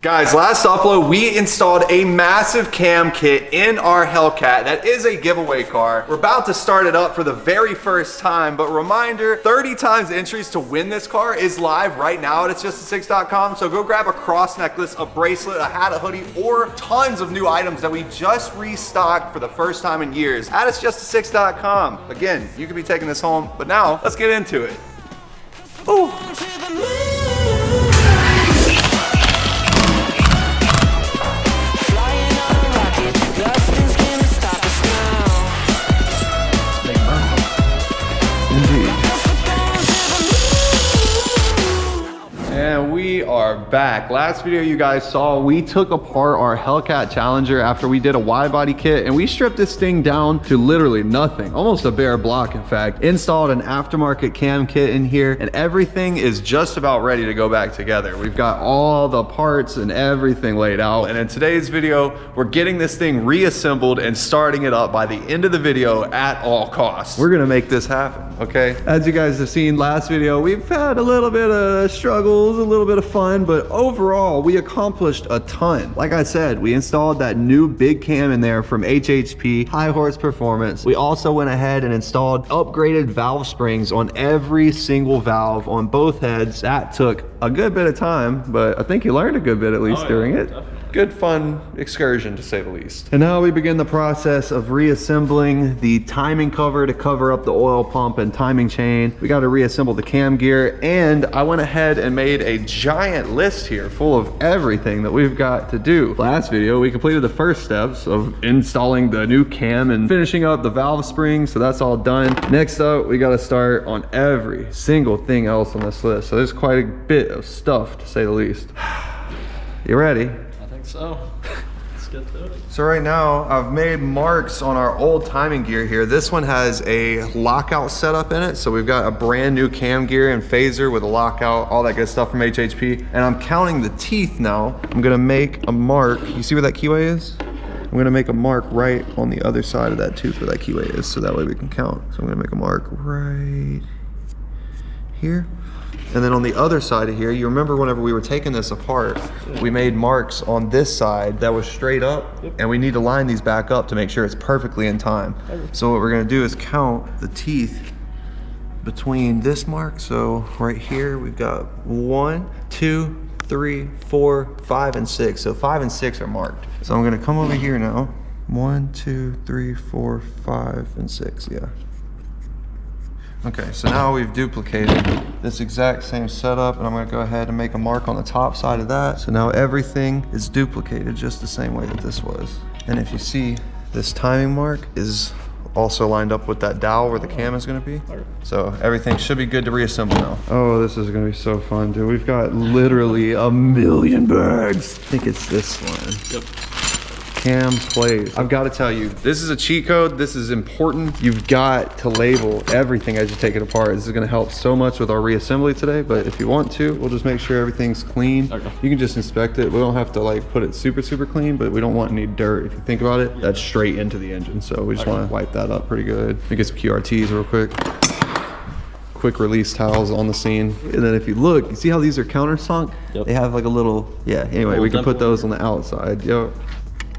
Guys, last upload, we installed a massive cam kit in our Hellcat. That is a giveaway car. We're about to start it up for the very first time, but reminder, 30 times entries to win this car is live right now at itsjustasix.com. So go grab a cross necklace, a bracelet, a hat, a hoodie, or tons of new items that we just restocked for the first time in years at itsjustasix.com. Again, you could be taking this home, but now let's get into it. Ooh. And we are back. Last video you guys saw, we took apart our Hellcat Challenger after we did a wide body kit, and we stripped this thing down to literally nothing, almost a bare block in fact. Installed an aftermarket cam kit in here, and everything is just about ready to go back together. We've got all the parts and everything laid out, and in today's video, we're getting this thing reassembled and starting it up by the end of the video at all costs. We're gonna make this happen, okay? As you guys have seen last video, we've had a little bit of struggles, a little bit of fun, but overall we accomplished a ton. Like I said, we installed that new big cam in there from HHP, High Horse Performance. We also went ahead and installed upgraded valve springs on every single valve on both heads. That took a good bit of time, but I think you learned a good bit at least during it. Definitely. Good fun excursion to say the least. And now we begin the process of reassembling the timing cover to cover up the oil pump and timing chain. We got to reassemble the cam gear, and I went ahead and made a giant list here full of everything that we've got to do. Last video we completed the first steps of installing the new cam and finishing up the valve springs, so that's all done. Next up we got to start on every single thing else on this list, so there's quite a bit of stuff to say the least. You ready? So let's get to it. So right now I've made marks on our old timing gear here. This one has a lockout setup in it, so we've got a brand new cam gear and phaser with a lockout, all that good stuff from HHP. And I'm counting the teeth now. I'm gonna make a mark. You see where that keyway is? I'm gonna make a mark right on the other side of that tooth where that keyway is, so that way we can count. So I'm gonna make a mark right here. And then on the other side of here, you remember whenever we were taking this apart, we made marks on this side that was straight up, and we need to line these back up to make sure it's perfectly in time. So what we're gonna do is count the teeth between this mark. So right here, we've got 1, 2, 3, 4, 5, and 6. So 5 and 6 are marked. So I'm gonna come over here now. 1, 2, 3, 4, 5, and 6, yeah. Okay, so now we've duplicated this exact same setup, and I'm gonna go ahead and make a mark on the top side of that. So now everything is duplicated just the same way that this was. And if you see, this timing mark is also lined up with that dowel where the cam is gonna be. So everything should be good to reassemble now. Oh, this is gonna be so fun, dude. We've got literally a million bags. I think it's this one. Yep. Cam plays. I've got to tell you, this is a cheat code. This is important. You've got to label everything as you take it apart. This is going to help so much with our reassembly today, but if you want to, we'll just make sure everything's clean. Okay. You can just inspect it. We don't have to like put it super clean, but we don't want any dirt. If you think about it, that's straight into the engine. So we just want to wipe that up pretty good. Let me get some QRTs real quick. Quick release towels on the scene. And then if you look, you see how these are countersunk? Yep. They have like a little, anyway, we can put those on the outside. Yep.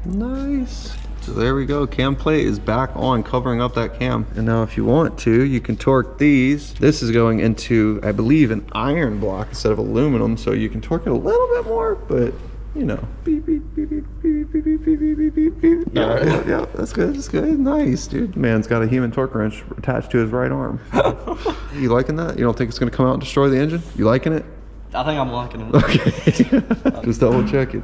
Nice. So there we go. Cam plate is back on, covering up that cam. And now if you want to, you can torque these. This is going into, I believe, an iron block instead of aluminum, so you can torque it a little bit more, but you know. Beep, beep, beep, beep, beep, beep, beep, beep, beep, beep, beep. Yeah, that's good, that's good. Nice, dude. Man's got a human torque wrench attached to his right arm. You liking that? You don't think it's gonna come out and destroy the engine? You liking it? I think I'm liking it. Okay. Just double check it.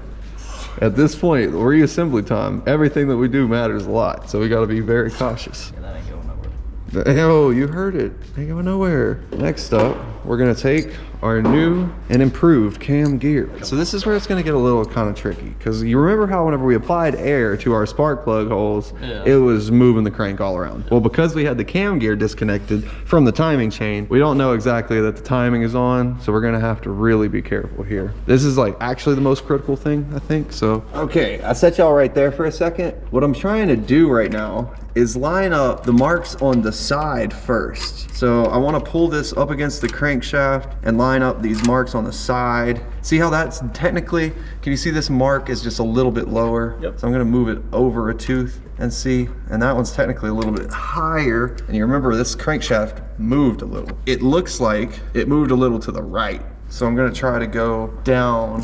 At this point, reassembly time, everything that we do matters a lot, so we got to be very cautious. Yeah, that ain't going nowhere. Oh, you heard it. Ain't going nowhere. Next up, we're going to take our new and improved cam gear. So this is where it's going to get a little kind of tricky, because you remember how whenever we applied air to our spark plug holes, it was moving the crank all around. Well, because we had the cam gear disconnected from the timing chain, we don't know exactly that the timing is on, so we're going to have to really be careful here. This is like actually the most critical thing, I think. So okay, I set y'all right there for a second. What I'm trying to do right now is line up the marks on the side first. So I want to pull this up against the crankshaft and line line up these marks on the side. See how that's technically, can you see this mark is just a little bit lower? Yep. So I'm gonna move it over a tooth and see, and that one's technically a little bit higher. And you remember this crankshaft moved a little. It looks like it moved a little to the right. So I'm gonna try to go down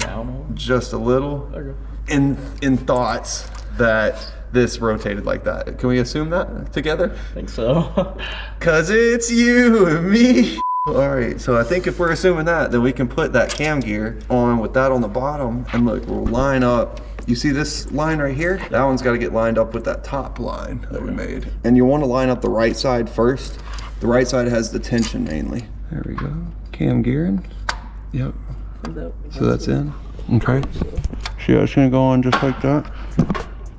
just a little in thoughts that this rotated like that. Can we assume that together? I think so. Cause it's you and me. All right, so I think if we're assuming that, then we can put that cam gear on with that on the bottom, and look, we'll line up. You see this line right here? That one's gotta get lined up with that top line that we made. And you wanna line up the right side first. The right side has the tension mainly. There we go, cam gearing. Yep, so that's in, okay. See how it's gonna go on just like that?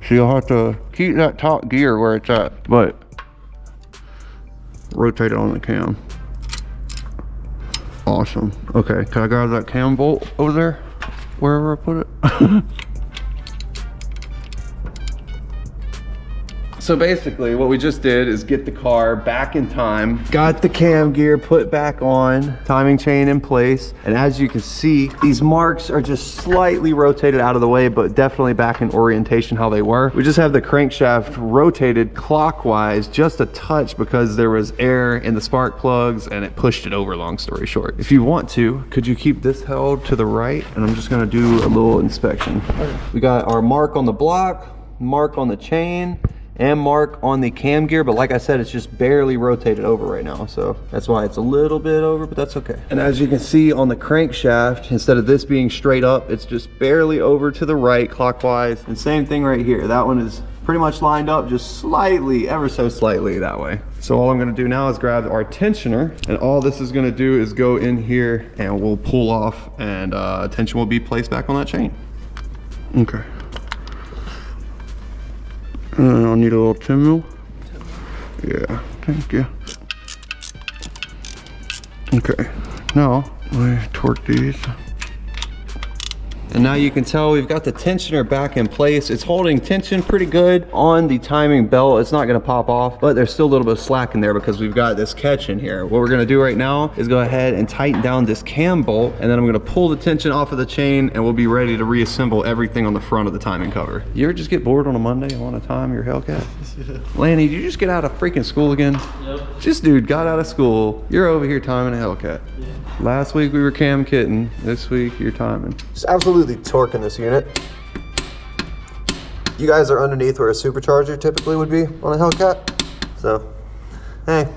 So you'll have to keep that top gear where it's at, but rotate it on the cam. Awesome. Okay, can I grab that cam bolt over there? Wherever I put it? So basically what we just did is get the car back in time, got the cam gear put back on, timing chain in place, and as you can see, these marks are just slightly rotated out of the way, but definitely back in orientation how they were. We just have the crankshaft rotated clockwise just a touch because there was air in the spark plugs and it pushed it over, long story short. If you want to, could you keep this held to the right? And I'm just gonna do a little inspection. We got our mark on the block, mark on the chain, and mark on the cam gear, but like I said, it's just barely rotated over right now, so that's why it's a little bit over, but that's okay. And as you can see on the crankshaft, instead of this being straight up, it's just barely over to the right clockwise. And same thing right here, that one is pretty much lined up just slightly, ever so slightly that way. So all I'm gonna do now is grab our tensioner, and all this is gonna do is go in here and we'll pull off, and tension will be placed back on that chain. Okay. And I'll need a little 10 mil. Yeah, thank you. Okay, now I torque these. And now you can tell we've got the tensioner back in place. It's holding tension pretty good on the timing belt. It's not gonna pop off, but there's still a little bit of slack in there because we've got this catch in here. What we're gonna do right now is go ahead and tighten down this cam bolt, and then I'm gonna pull the tension off of the chain, and we'll be ready to reassemble everything on the front of the timing cover. You ever just get bored on a Monday and want to time your Hellcat? Lanny, did you just get out of freaking school again? Yep. This dude got out of school. You're over here timing a Hellcat. Yeah. Last week we were cam kitting. This week you're timing. Just absolutely torquing this unit. You guys are underneath where a supercharger typically would be on a Hellcat. So, hey.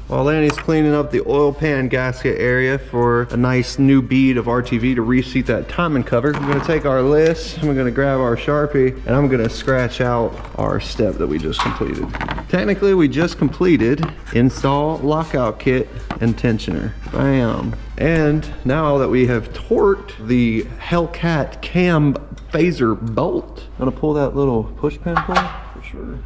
While Lanny's cleaning up the oil pan gasket area for a nice new bead of RTV to reseat that timing cover, I'm gonna take our list, and we're gonna grab our Sharpie, and I'm gonna scratch out our step that we just completed. Technically, we just completed install lockout kit and tensioner. Bam. And now that we have torqued the Hellcat cam phaser bolt, I'm gonna pull that little push pin pull for sure.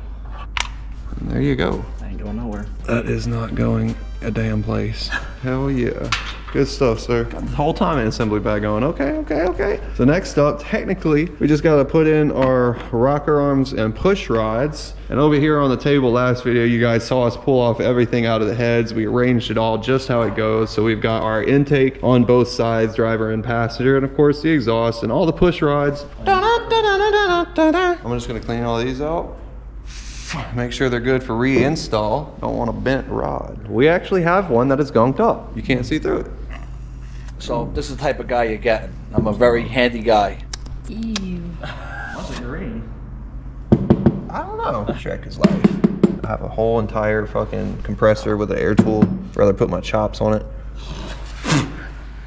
And there you go. Ain't going nowhere. That is not going a damn place. Hell yeah. Good stuff, sir. Got the whole time in assembly bag going, okay. So next up, technically, we just gotta put in our rocker arms and push rods. And over here on the table last video, you guys saw us pull off everything out of the heads. We arranged it all just how it goes. So we've got our intake on both sides, driver and passenger, and of course the exhaust and all the push rods. I'm just gonna clean all these out. Make sure they're good for reinstall. Don't want a bent rod. We actually have one that is gunked up. You can't see through it. So this is the type of guy you're getting. I'm a very handy guy. Ew. What's a green? I don't know. Check his life. I have a whole entire fucking compressor with an air tool. I'd rather put my chops on it.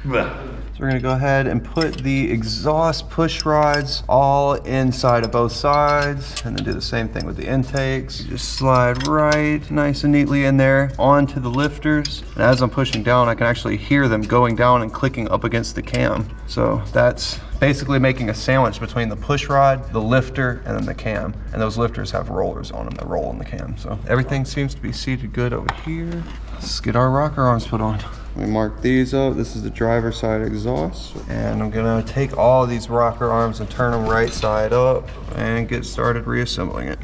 So we're gonna go ahead and put the exhaust push rods all inside of both sides, and then do the same thing with the intakes. Just slide right nice and neatly in there onto the lifters. And as I'm pushing down, I can actually hear them going down and clicking up against the cam. So that's basically making a sandwich between the push rod, the lifter, and then the cam. And those lifters have rollers on them that roll in the cam. So everything seems to be seated good over here. Let's get our rocker arms put on. We mark these up. This is the driver's side exhaust. And I'm gonna take all of these rocker arms and turn them right side up and get started reassembling it.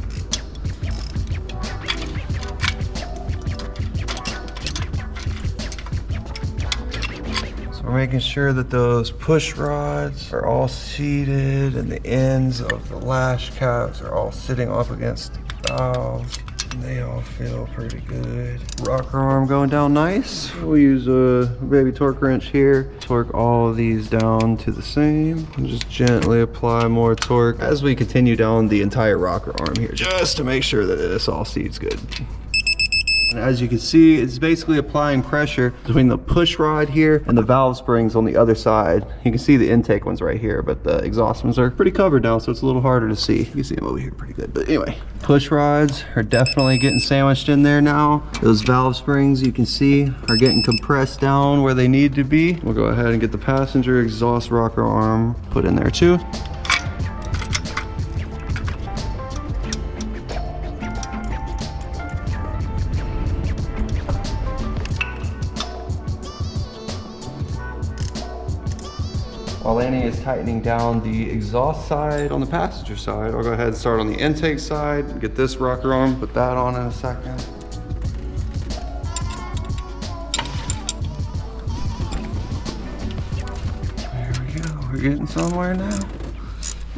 making sure that those push rods are all seated and the ends of the lash caps are all sitting up against the valves. And they all feel pretty good. Rocker arm going down nice. We'll use a baby torque wrench here. Torque all of these down to the same. And just gently apply more torque as we continue down the entire rocker arm here, just to make sure that this all seats good. And as you can see, it's basically applying pressure between the push rod here and the valve springs on the other side. You can see the intake ones right here, but the exhaust ones are pretty covered now, so it's a little harder to see. You can see them over here pretty good. But anyway, push rods are definitely getting sandwiched in there now. Those valve springs, you can see, are getting compressed down where they need to be. We'll go ahead and get the passenger exhaust rocker arm put in there too. While Lanny is tightening down the exhaust side on the passenger side, I'll go ahead and start on the intake side, get this rocker arm, put that on in a second. There we go, we're getting somewhere now.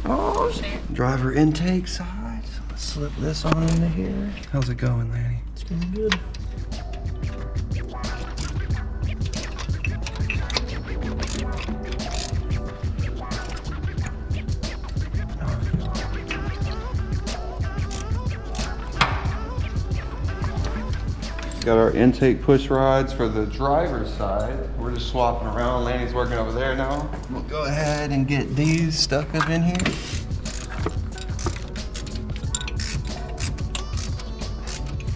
Oh shit. Driver intake side, so let's slip this on into here. How's it going, Lanny? It's going good. Got our intake push rods for the driver's side. We're just swapping around. Lanny's working over there now. We'll go ahead and get these stuck up in here.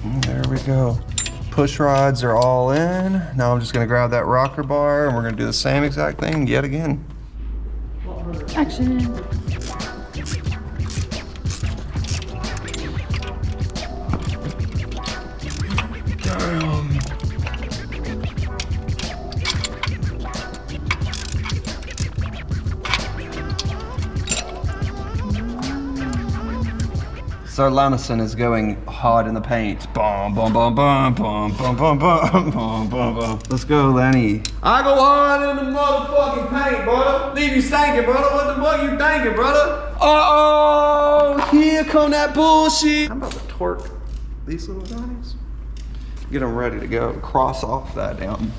And there we go. Push rods are all in. Now I'm just gonna grab that rocker bar and we're gonna do the same exact thing yet again. Action. Sir Lanison is going hard in the paint. Boom, boom, boom, boom, boom, boom, boom, boom, boom, boom, boom. Let's go, Lenny. I go hard in the motherfucking paint, brother. Leave you stinking, brother. What the fuck you thinking, brother? Uh-oh, here come that bullshit. I'm about to torque these little guys. Get them ready to go. Cross off that damn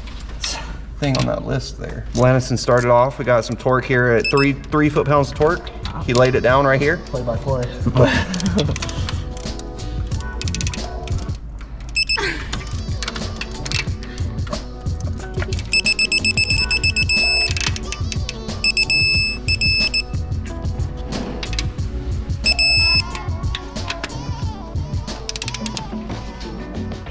thing on that list there. Lanison started off. We got some torque here at three foot-pounds of torque. He laid it down right here. Play by play.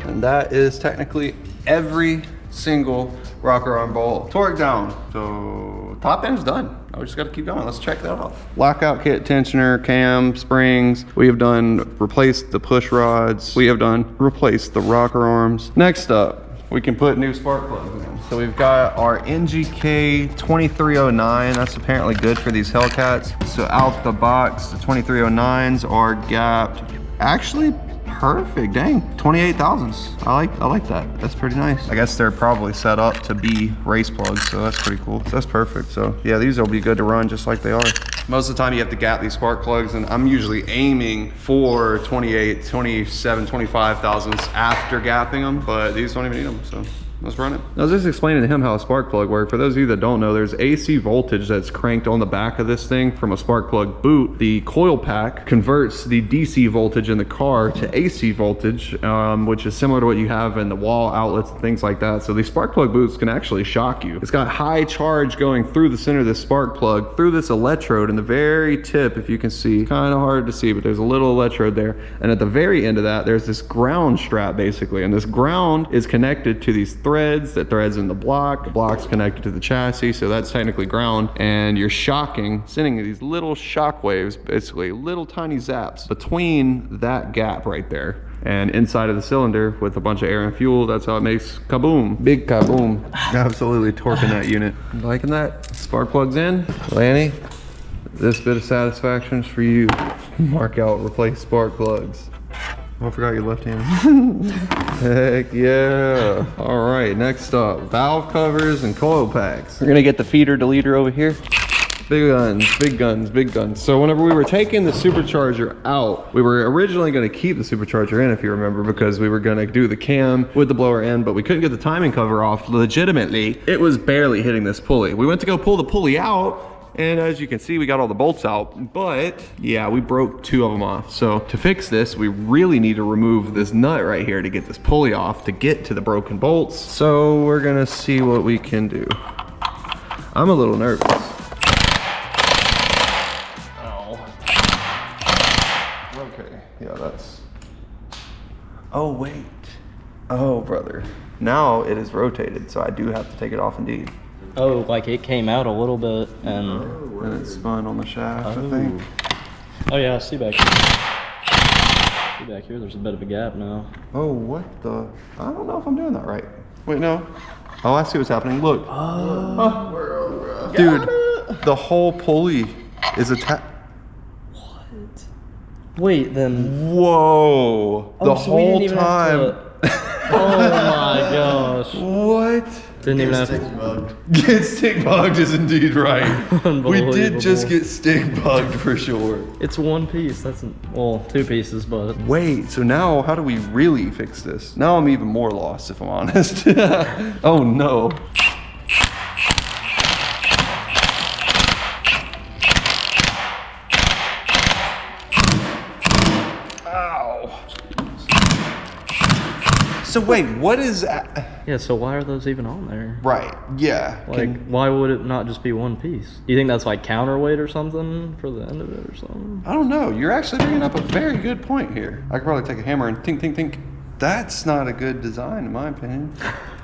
And that is technically every single rocker arm bolt torque down. So top end's done. Now we just got to keep going. Let's check that off. Lockout kit, tensioner, cam, springs. We have done replaced the push rods. We have done replaced the rocker arms. Next up, we can put new spark plugs in. So we've got our NGK 2309. That's apparently good for these Hellcats. So out the box, the 2309s are gapped. Actually, perfect, dang, 28 thousandths. I like that. That's pretty nice. I guess they're probably set up to be race plugs, so that's pretty cool. So that's perfect. So yeah, these will be good to run just like they are. Most of the time you have to gap these spark plugs, and I'm usually aiming for 28, 27, 25 thousandths after gapping them, but these don't even need them, so let's run it. I was just explaining to him how a spark plug works. For those of you that don't know, there's AC voltage that's cranked on the back of this thing from a spark plug boot. The coil pack converts the DC voltage in the car to AC voltage, which is similar to what you have in the wall outlets and things like that. So these spark plug boots can actually shock you. It's got high charge going through the center of this spark plug, through this electrode in the very tip, if you can see. Kind of hard to see, but there's a little electrode there. And at the very end of that, there's this ground strap basically. And this ground is connected to these threads. The threads in the block's connected to the chassis, so that's technically ground, and you're sending these little shock waves, basically little tiny zaps between that gap right there and inside of the cylinder with a bunch of air and fuel. That's how it makes kaboom, big kaboom. Absolutely torquing that unit. Liking that? Spark plugs in. Lanny, this bit of satisfaction is for you. Mark out replace spark plugs. Oh, I forgot your left hand. Heck yeah. All right, next up, valve covers and coil packs. We're gonna get the feeder deleter over here. Big guns, big guns, big guns. So whenever we were taking the supercharger out, we were originally gonna keep the supercharger in, if you remember, because we were gonna do the cam with the blower in, but we couldn't get the timing cover off legitimately. It was barely hitting this pulley. We went to go pull the pulley out, and as you can see, we got all the bolts out, but yeah, we broke 2 of them off. So to fix this, we really need to remove this nut right here to get this pulley off to get to the broken bolts. So we're gonna see what we can do. I'm a little nervous. Okay, yeah, that's... Oh, wait. Oh, brother. Now it is rotated, so I do have to take it off indeed. Oh, like it came out a little bit and... Oh, and it spun on the shaft, I think. Oh yeah, I see back here. See back here, there's a bit of a gap now. Oh, what the... I don't know if I'm doing that right. Wait, no. Oh, I see what's happening. Look. Oh. Dude, the whole pulley is attached. Wait, then... Whoa! Oh, The so we whole didn't even time. have to... Oh my gosh. What? Didn't even have to... Get stick bugged is indeed right. We did just Unbelievable. get stick bugged for sure. It's one piece, that's... Well, 2 pieces, but... Wait, so now how do we really fix this? Now I'm even more lost, if I'm honest. Oh no. So wait, what is that? Yeah, so why are those even on there? Right, yeah. Like, why would it not just be one piece? You think that's like counterweight or something for the end of it or something? I don't know. You're actually bringing up a very good point here. I could probably take a hammer and tink, tink, tink. That's not a good design, in my opinion.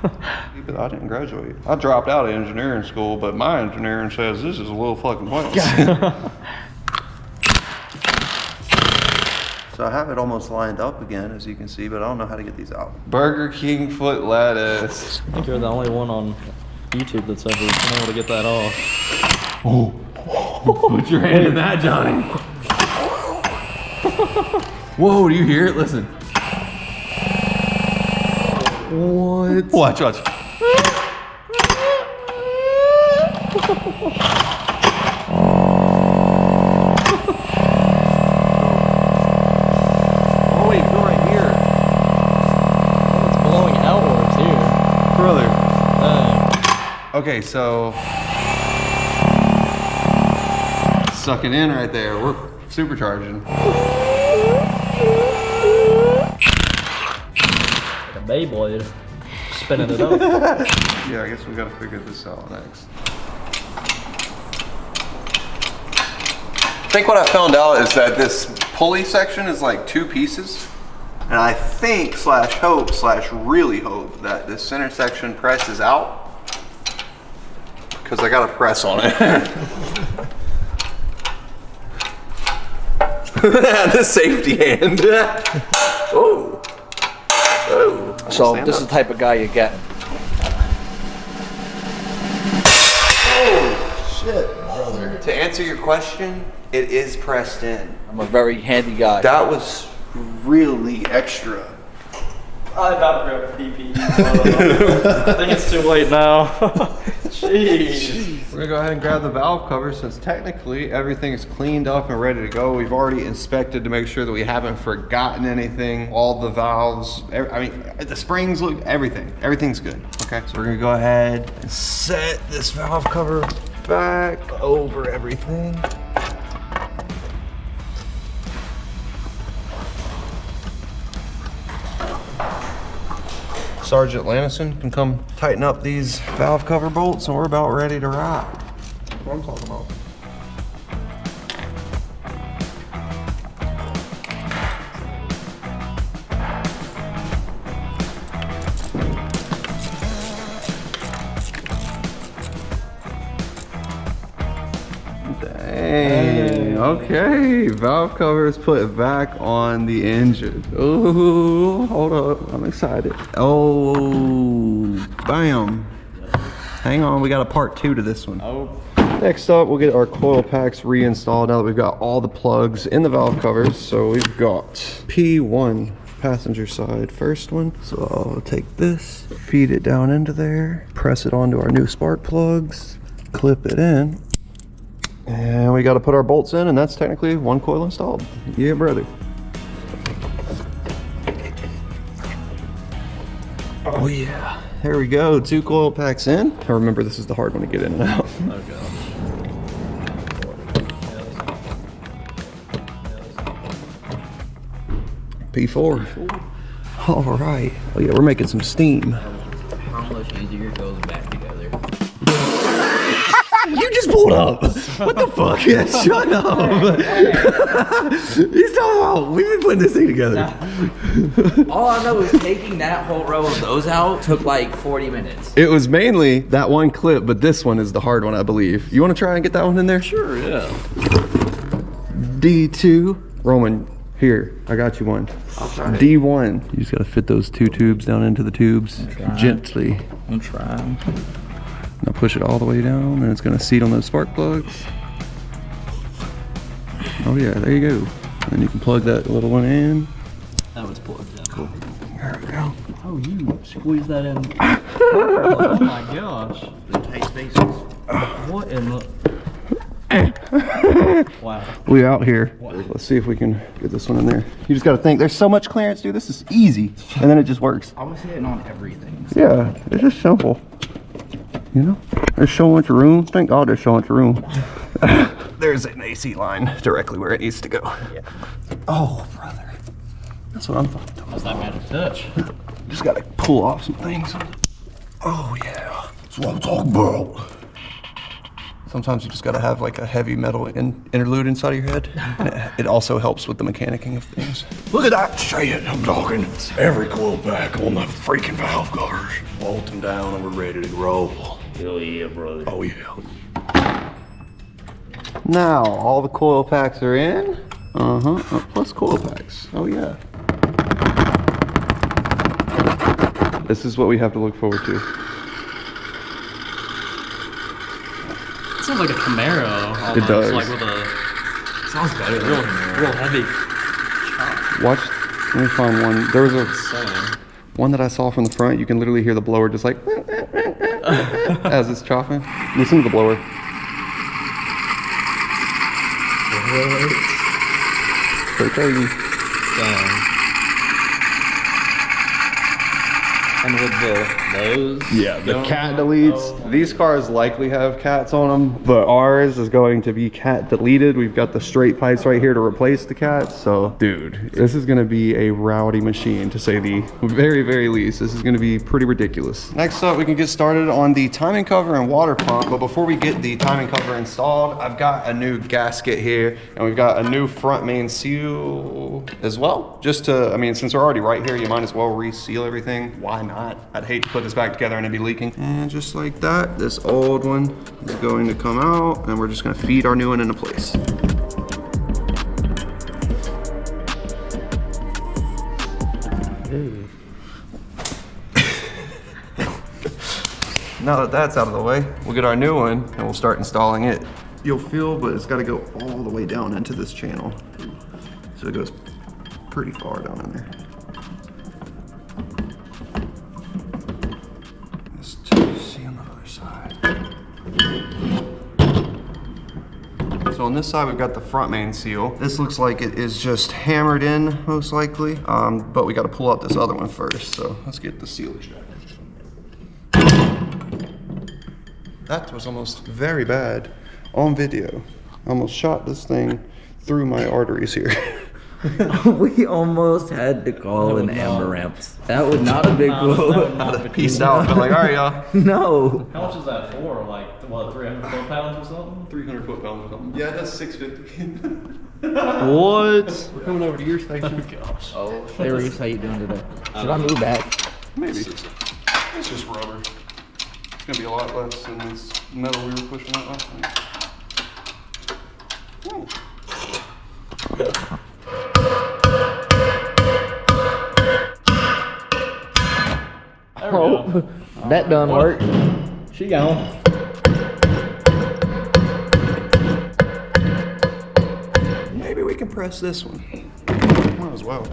But I didn't graduate. I dropped out of engineering school, but my engineering says this is a little fucking pointless. So I have it almost lined up again, as you can see, but I don't know how to get these out. Burger King foot lettuce. I think you're the only one on YouTube that's ever been able to get that off. Oh, put your hand in that, Johnny. Whoa, do you hear it? Listen. What? Watch, watch. Oh wait, go right here. It's blowing outwards here. Brother. Dang. Okay, so suck it in right there. We're supercharging. Like a Beyblade. Spinning it up. Yeah, I guess we gotta figure this out next. I think what I found out is that this pulley section is like 2 pieces. And I think slash hope slash really hope that this center section presses out. Because I gotta press on it. The safety hand. Oh. Oh. So this is the type of guy you get. Oh shit, brother. To answer your question, it is pressed in. I'm a very handy guy. That was really extra. I about to grab PP. I think it's too late now. Jeez. We're gonna go ahead and grab the valve cover since technically everything is cleaned up and ready to go. We've already inspected to make sure that we haven't forgotten anything. All the valves, I mean, the springs look, everything's good. Okay, so we're gonna go ahead and set this valve cover back over everything. Sergeant Lannison can come tighten up these valve cover bolts and we're about ready to ride. That's what I'm talking about. Dang. Okay, valve cover is put back on the engine. Ooh, hold up, I'm excited. Oh, bam. Hang on, we got a part 2 to this one. Oh. Next up, we'll get our coil packs reinstalled now that we've got all the plugs in the valve covers. So we've got P1, passenger side first one. So I'll take this, feed it down into there, press it onto our new spark plugs, clip it in, and we got to put our bolts in, and that's technically one coil installed. Yeah, brother. Oh yeah, there we go, 2 coil packs in. I remember this is the hard one to get in and out. Oh gosh. P4. All right. Oh yeah, we're making some steam. How much easier goes back together? You just pulled up. What the fuck? Yeah, shut up. He's talking about, we've been putting this thing together. All I know is taking that whole row of those out took like 40 minutes. It was mainly that one clip, but this one is the hard one, I believe. You want to try and get that one in there? Sure, yeah. D2. Roman, here, I got you one. I'll try it. D1. You just gotta fit those 2 tubes down into the tubes gently. I'm trying. Now push it all the way down, and it's gonna seat on those spark plugs. Oh yeah, there you go. And then you can plug that little one in. That was plugged in. Cool. There we go. Oh, you squeeze that in. Oh my gosh. The tight spaces. What in the... Wow. We out here. Let's see if we can get this one in there. You just gotta think, there's so much clearance, dude. This is easy. And then it just works. I was hitting on everything. Yeah, it's just simple. You know, there's so much room. Thank God there's so much room. There's an AC line directly where it needs to go. Yeah. Oh, brother. That's what I'm talking about. How's that magic touch? Just gotta pull off some things. Oh, yeah. That's what I'm talking about. Sometimes you just gotta have like a heavy metal interlude inside of your head. And it also helps with the mechanicking of things. Look at that shit I'm talking. Every coil pack on the freaking valve covers. Bolt them down and we're ready to roll. Hell yeah, brother. Oh yeah. Now, all the coil packs are in. Plus coil packs. Oh yeah. This is what we have to look forward to. It sounds like a Camaro. Almost. It does. Like with a... Sounds better than Real, that. real heavy. Watch, let me find one. There was Same. one that I saw from the front. You can literally hear the blower just like as it's chopping. Listen to the blower. So crazy. Dang. And with those... Yeah, the going cat on- deletes. oh. These cars likely have cats on them, but ours is going to be cat deleted. We've got the straight pipes right here to replace the cats. So, dude, this is gonna be a rowdy machine, to say the very, very least. This is gonna be pretty ridiculous. Next up, we can get started on the timing cover and water pump. But before we get the timing cover installed, I've got a new gasket here, and we've got a new front main seal as well. Just to, I mean, since we're already right here, you might as well reseal everything. Why not? I'd hate to put this back together and it'd be leaking. And just like that, this old one is going to come out, and we're just gonna feed our new one into place. Now that that's out of the way, we'll get our new one and we'll start installing it. You'll feel, but it's gotta go all the way down into this channel. So it goes pretty far down in there. Let's see on the other side. So on this side, we've got the front main seal. This looks like it is just hammered in, most likely. But we gotta pull out this other one first. So let's get the seal extractor. That was almost very bad on video. I almost shot this thing through my arteries here. We almost had to call an ambulance. That was not a big blow. Peace out. But like, all right, y'all. No. How much is that for? Like, what, 300 foot-pounds or something? 300 foot-pounds or something. Yeah, that's 650. What? We're coming over to your station. Oh, gosh. Oh, hey Reese, how you doing today? Should I move back? Maybe. It's just rubber. It's gonna be a lot less than this metal we were pushing out last time. Ooh. There we go. That done worked. She gone. Maybe we can press this one. Might as well.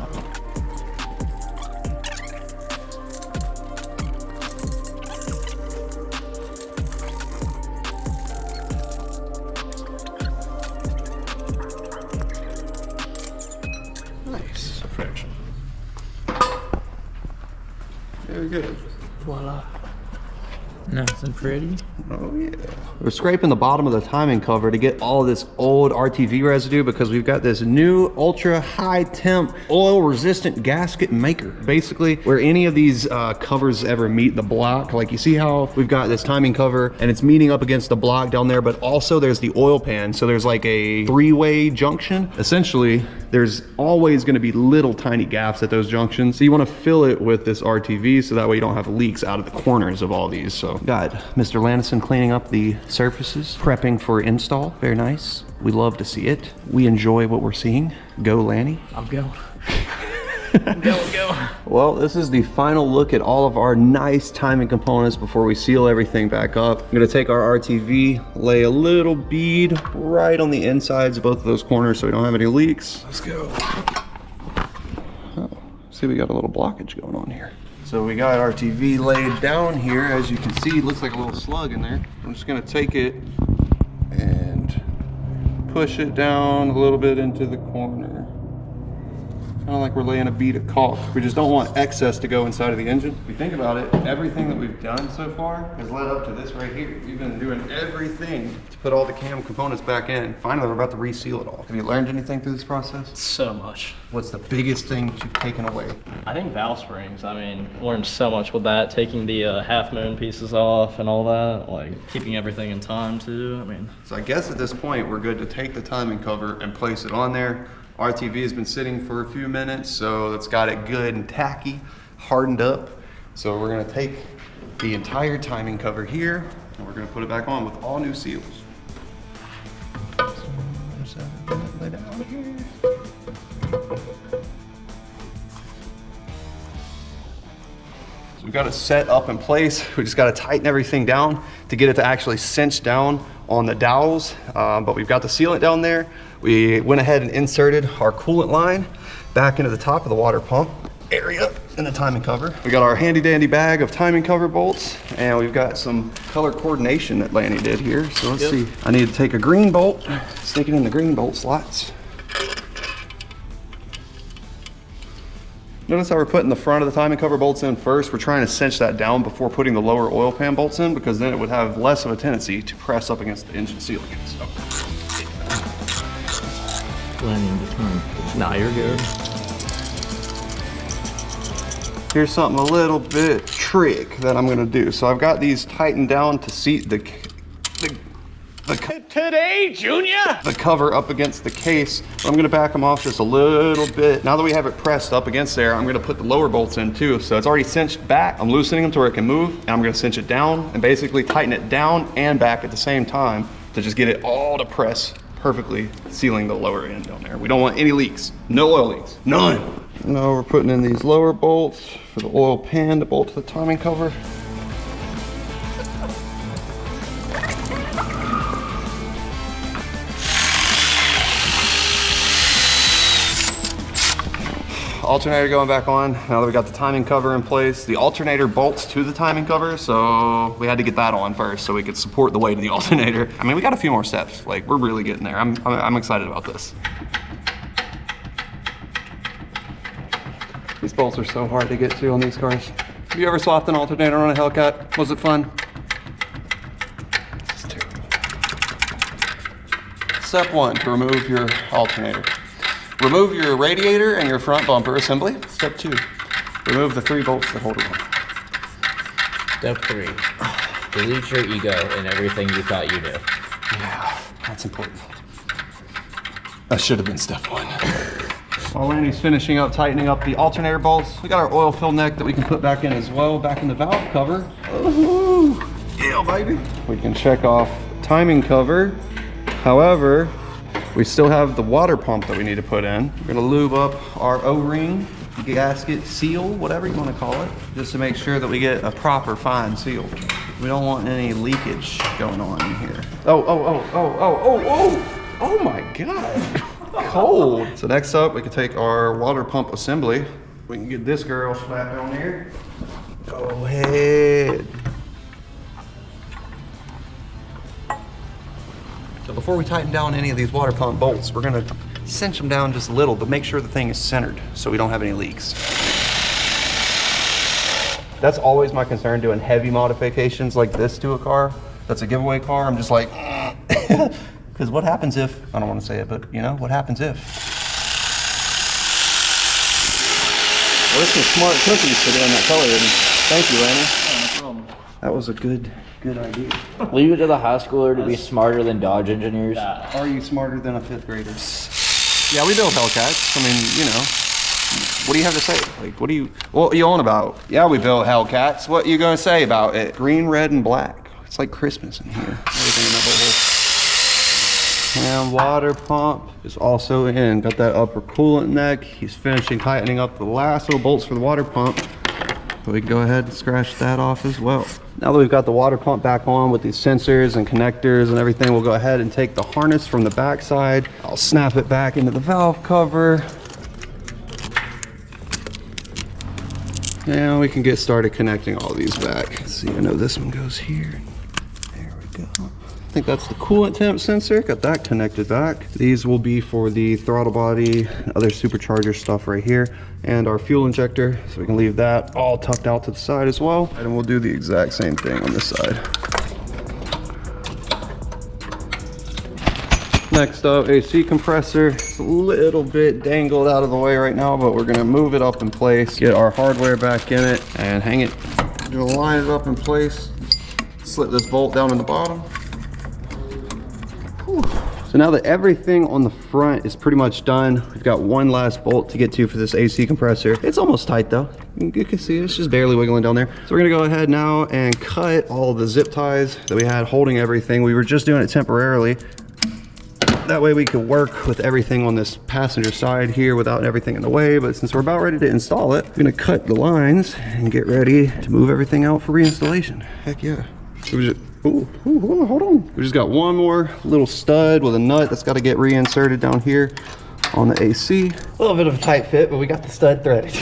Very good. Voila. Nice and pretty. Oh yeah. We're scraping the bottom of the timing cover to get all this old RTV residue because we've got this new ultra high temp oil resistant gasket maker. Basically, where any of these covers ever meet the block, like you see how we've got this timing cover and it's meeting up against the block down there, but also there's the oil pan. So there's like a three-way junction. Essentially, there's always gonna be little tiny gaps at those junctions. So you wanna fill it with this RTV so that way you don't have leaks out of the corners of all these. So got Mr. Landison cleaning up the surfaces, prepping for install. Very nice. We love to see it. We enjoy what we're seeing. Go, Lanny. I'm going. Go. Well, this is the final look at all of our nice timing components before we seal everything back up. I'm gonna take our RTV, lay a little bead right on the insides of both of those corners so we don't have any leaks. Let's go. Oh, see, we got a little blockage going on here. So we got our RTV laid down here. As you can see, it looks like a little slug in there. I'm just gonna take it and push it down a little bit into the corner. Kind of like we're laying a bead of caulk. We just don't want excess to go inside of the engine. If you think about it, everything that we've done so far has led up to this right here. We've been doing everything to put all the cam components back in. Finally, we're about to reseal it all. Have you learned anything through this process? So much. What's the biggest thing that you've taken away? I think valve springs. I mean, learned so much with that, taking the half moon pieces off and all that, like keeping everything in time too. I mean, So I guess at this point, we're good to take the timing cover and place it on there. RTV has been sitting for a few minutes, so it's got it good and tacky, hardened up. So we're gonna take the entire timing cover here, and we're gonna put it back on with all new seals. Lay down here. So we've got it set up in place. We just gotta tighten everything down to get it to actually cinch down on the dowels, but we've got the sealant down there. We went ahead and inserted our coolant line back into the top of the water pump area in the timing cover. We got our handy dandy bag of timing cover bolts, and we've got some color coordination that Lanny did here. So let's see. I need to take a green bolt, stick it in the green bolt slots. Notice how we're putting the front of the timing cover bolts in first. We're trying to cinch that down before putting the lower oil pan bolts in, because then it would have less of a tendency to press up against the engine sealing. So. Planning to turn. Nah, you're good. Here's something a little bit trick that I'm gonna do. So I've got these tightened down to seat the cover up against the case. I'm gonna back them off just a little bit. Now that we have it pressed up against there, I'm gonna put the lower bolts in too. So it's already cinched back. I'm loosening them to where it can move, and I'm gonna cinch it down and basically tighten it down and back at the same time to just get it all to press perfectly, sealing the lower end down there. We don't want any leaks. No oil leaks. None. Now we're putting in these lower bolts for the oil pan to bolt to the timing cover. Alternator going back on. Now that we got the timing cover in place, the alternator bolts to the timing cover, so we had to get that on first so we could support the weight of the alternator. I mean, we got a few more steps. Like, we're really getting there. I'm excited about this. These bolts are so hard to get to on these cars. Have you ever swapped an alternator on a Hellcat? Was it fun? This is terrible. Step 1, to remove your alternator. Remove your radiator and your front bumper assembly. Step 2, remove the 3 bolts that hold it on. Step 3. Delete your ego and everything you thought you knew. Yeah, that's important. That should have been step 1. While Lanny's finishing up tightening up the alternator bolts, we got our oil fill neck that we can put back in as well, back in the valve cover. Ooh, yeah, baby. We can check off timing cover. However, we still have the water pump that we need to put in. We're gonna lube up our O-ring, gasket, seal, whatever you wanna call it, just to make sure that we get a proper fine seal. We don't want any leakage going on in here. Oh my God, cold. So next up, we can take our water pump assembly. We can get this girl slapped on here. Go ahead. So before we tighten down any of these water pump bolts, we're gonna cinch them down just a little, but make sure the thing is centered so we don't have any leaks. That's always my concern doing heavy modifications like this to a car. That's a giveaway car. I'm just like, because what happens if, I don't want to say it, but you know, what happens if? Well, there's some smart cookies for doing that coloring. Thank you, Randy. No problem. That was a good idea. Leave it to the high schooler to be smarter than Dodge engineers. Are you smarter than a 5th grader? Yeah, we build Hellcats. I mean, you know, what do you have to say? Like, what are you on about? Yeah, we built Hellcats. What are you gonna say about it? Green, red, and black. It's like Christmas in here. Everything in that bubble. And water pump is also in. Got that upper coolant neck. He's finishing tightening up the last little bolts for the water pump. So we can go ahead and scratch that off as well. Now that we've got the water pump back on with these sensors and connectors and everything, we'll go ahead and take the harness from the back side. I'll snap it back into the valve cover. Now we can get started connecting all these back. Let's see, I know this one goes here. There we go. I think that's the coolant temp sensor. Got that connected back. These will be for the throttle body, other supercharger stuff right here, and our fuel injector. So we can leave that all tucked out to the side as well. And we'll do the exact same thing on this side. Next up, AC compressor. It's a little bit dangled out of the way right now, but we're gonna move it up in place, get our hardware back in it, and hang it. We'll line it up in place, slip this bolt down in the bottom. Whew. So now that everything on the front is pretty much done, we've got one last bolt to get to for this AC compressor. It's almost tight though. You can see it's just barely wiggling down there. So we're gonna go ahead now and cut all the zip ties that we had holding everything. We were just doing it temporarily. That way we could work with everything on this passenger side here without everything in the way. But since we're about ready to install it, we're gonna cut the lines and get ready to move everything out for reinstallation. Heck yeah. So we just, hold on. We just got one more little stud with a nut that's gotta get reinserted down here on the AC. A little bit of a tight fit, but we got the stud threaded.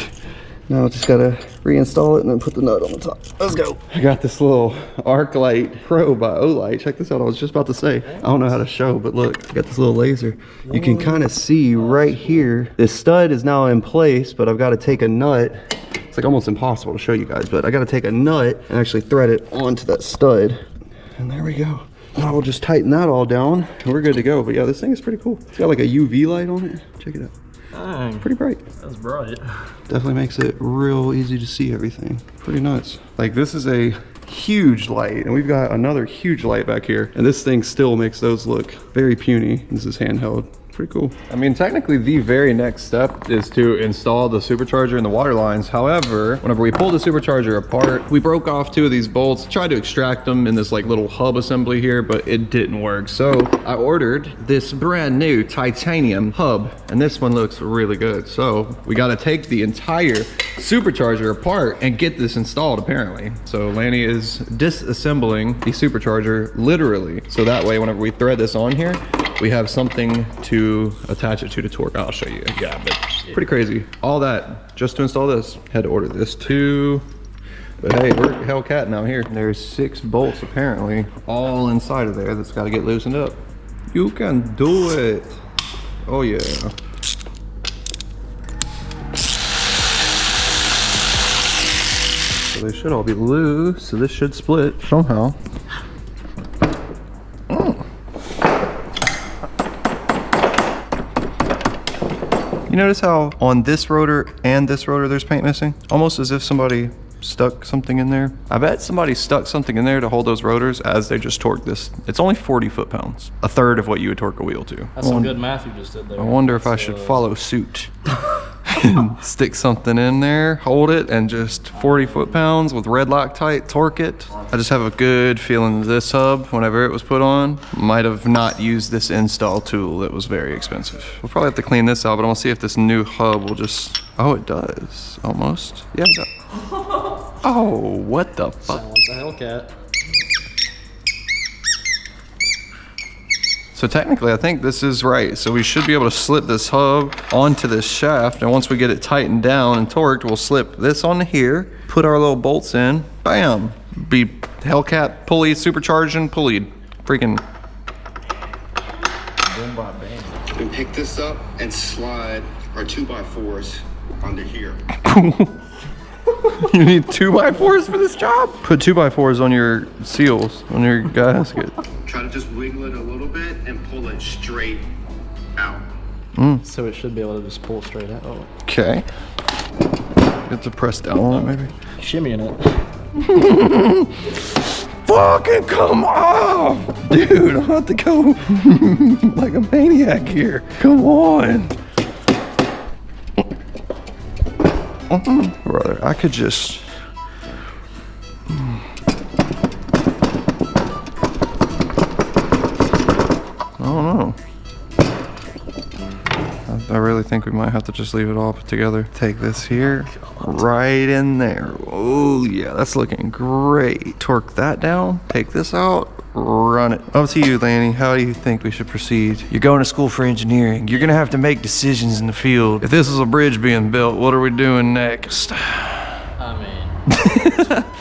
Now just gotta reinstall it and then put the nut on the top. Let's go. I got this little arc light pro by Olight. Check this out. I was just about to say, I don't know how to show, but look, I got this little laser. You can kind of see right here, this stud is now in place, but I've got to take a nut. It's like almost impossible to show you guys, but I got to take a nut and actually thread it onto that stud. And there we go. Now we'll just tighten that all down and we're good to go. But yeah, this thing is pretty cool. It's got like a UV light on it. Check it out. Dang, pretty bright. That's bright. Definitely makes it real easy to see everything. Pretty nuts. Like this is a huge light and we've got another huge light back here. And this thing still makes those look very puny. This is handheld. Pretty cool. I mean, technically the very next step is to install the supercharger and the water lines. However, whenever we pulled the supercharger apart, we broke off 2 of these bolts, tried to extract them in this like little hub assembly here, but it didn't work. So I ordered this brand new titanium hub and this one looks really good. So we got to take the entire supercharger apart and get this installed apparently. So Lanny is disassembling the supercharger literally. So that way, whenever we thread this on here, we have something to attach it to torque. I'll show you. Yeah, but pretty crazy. All that just to install this. Had to order this too. But hey, we're Hellcat now here. There's 6 bolts apparently all inside of there that's got to get loosened up. You can do it. Oh yeah. So they should all be loose. So this should split somehow. You notice how on this rotor and this rotor there's paint missing? Almost as if somebody stuck something in there. I bet somebody stuck something in there to hold those rotors as they just torqued this. It's only 40 foot-pounds, a third of what you would torque a wheel to. That's some good math you just did there. I wonder if I should follow suit. Stick something in there, hold it, and just 40 foot-pounds with red Loctite, torque it. I just have a good feeling this hub, whenever it was put on, might have not used this install tool that was very expensive. We'll probably have to clean this out, but I want to see if this new hub will just... Oh, it does. Almost. Yeah, it does. Oh, what the fuck? Sound like the Hellcat. So technically, I think this is right. So we should be able to slip this hub onto this shaft. And once we get it tightened down and torqued, we'll slip this on here, put our little bolts in, bam, be Hellcat pulley, supercharging, pulleyed. Freaking. Boom, bam, bam. And pick this up and slide our 2x4s under here. You need 2x4s for this job? Put 2x4s on your seals, on your gasket. Try to just wiggle it a little bit and pull it straight out. So it should be able to just pull straight out. Okay. Get to press down on it, maybe. Shimmying it. Fucking come off! Dude, I'm about to go like a maniac here. Come on. Brother, I could just... I don't know. I really think we might have to just leave it all put together. Take this here, right in there. Oh yeah, that's looking great. Torque that down, take this out, run it. Up to you, Lanny. How do you think we should proceed? You're going to school for engineering. You're gonna have to make decisions in the field. If this is a bridge being built, what are we doing next? I mean,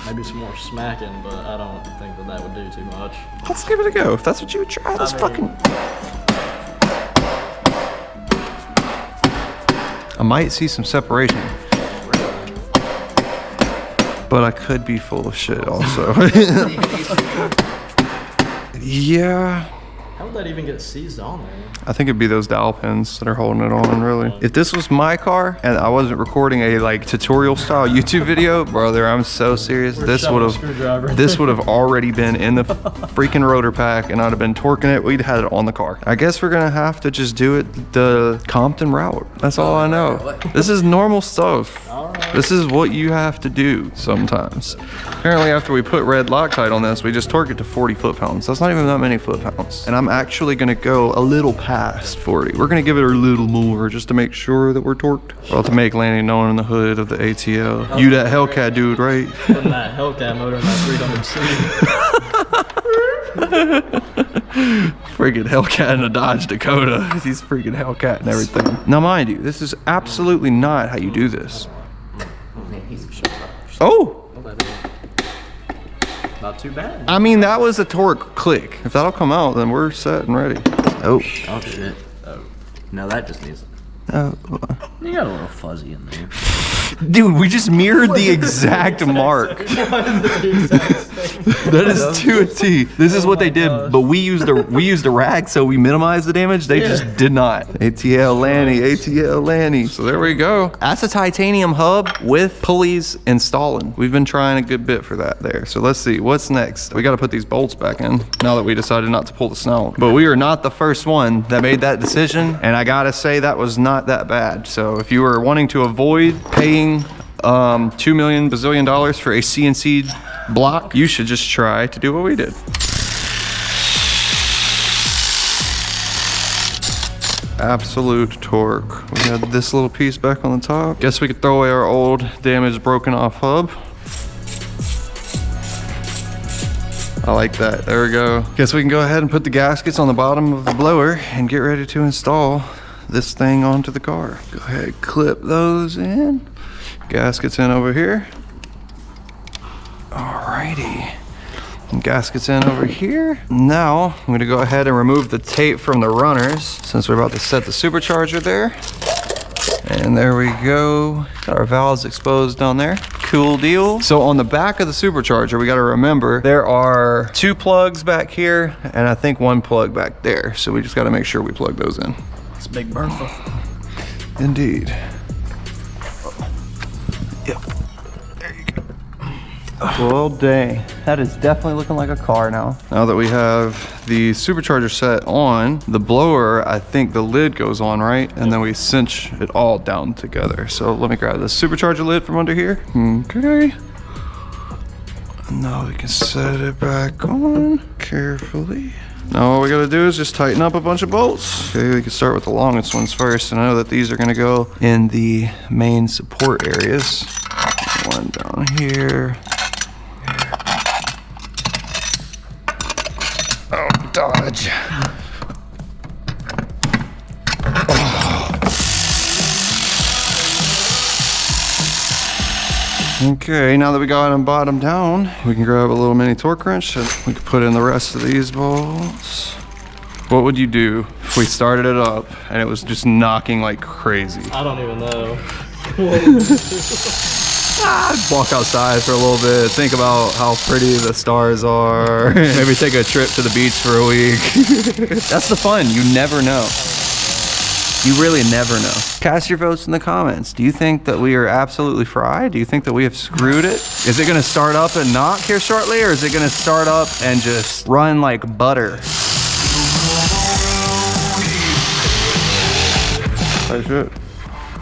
maybe some more smacking, but I don't think that would do too much. Let's give it a go. If that's what you would try, let's fucking... I might see some separation, but I could be full of shit also. Yeah. How would that even get seized on there? I think it'd be those dowel pins that are holding it on, really. If this was my car and I wasn't recording a like tutorial style YouTube video, brother, I'm so serious. This would have already been in the freaking rotor pack and I'd have been torquing it. We'd had it on the car. I guess we're gonna have to just do it the Compton route. That's all I know. This is normal stuff. This is what you have to do sometimes. Apparently after we put red Loctite on this, we just torque it to 40 foot-pounds. That's not even that many foot-pounds. And I'm actually gonna go a little past 40. We're gonna give it a little more just to make sure that we're torqued. We'll have to make Lanny known in the hood of the ATL. You that Hellcat dude, right? Putting that Hellcat motor in that 300C. Freaking Hellcat in a Dodge Dakota. He's freaking Hellcat and everything. Now mind you, this is absolutely not how you do this. Oh! Not too bad. I mean, that was a torque click. If that'll come out, then we're set and ready. Oh. Oh shit. Oh. No, that just needs. Oh. You got a little fuzzy in there. Dude, we just mirrored the exact mark. That is to a T. This is what they did, but we used a rag, so we minimized the damage. They just did not. ATL Lanny, ATL Lanny. So there we go. That's a titanium hub with pulleys installing. We've been trying a good bit for that there. So let's see, what's next? We got to put these bolts back in now that we decided not to pull the snout. But we are not the first one that made that decision, and I gotta say that was not that bad. So if you were wanting to avoid paying $2 million bazillion for a CNC block, you should just try to do what we did. Absolute torque. We had this little piece back on the top. Guess we could throw away our old damaged broken off hub. I like that. There we go. Guess we can go ahead and put the gaskets on the bottom of the blower and get ready to install this thing onto the car. Go ahead, clip those in. Gaskets in over here. Alrighty. And gaskets in over here. Now, I'm gonna go ahead and remove the tape from the runners since we're about to set the supercharger there. And there we go. Got our valves exposed down there. Cool deal. So on the back of the supercharger, we gotta remember there are 2 plugs back here and I think 1 plug back there. So we just gotta make sure we plug those in. It's a big burn. Indeed. Yep. There you go. Well, dang. That is definitely looking like a car now. Now that we have the supercharger set on, the blower, I think the lid goes on, right? And then we cinch it all down together. So let me grab the supercharger lid from under here. Okay. Now we can set it back on carefully. Now all we gotta do is just tighten up a bunch of bolts. Okay, we can start with the longest ones first. And I know that these are gonna go in the main support areas. One down here. Oh, dodge. Okay, now that we got them bottom down, we can grab a little mini torque wrench and we can put in the rest of these bolts. What would you do if we started it up and it was just knocking like crazy? I don't even know. Walk outside for a little bit, think about how pretty the stars are. Maybe take a trip to the beach for a week. That's the fun, you never know. You really never know. Cast your votes in the comments. Do you think that we are absolutely fried? Do you think that we have screwed it? Is it gonna start up and knock here shortly, or is it gonna start up and just run like butter? That's it.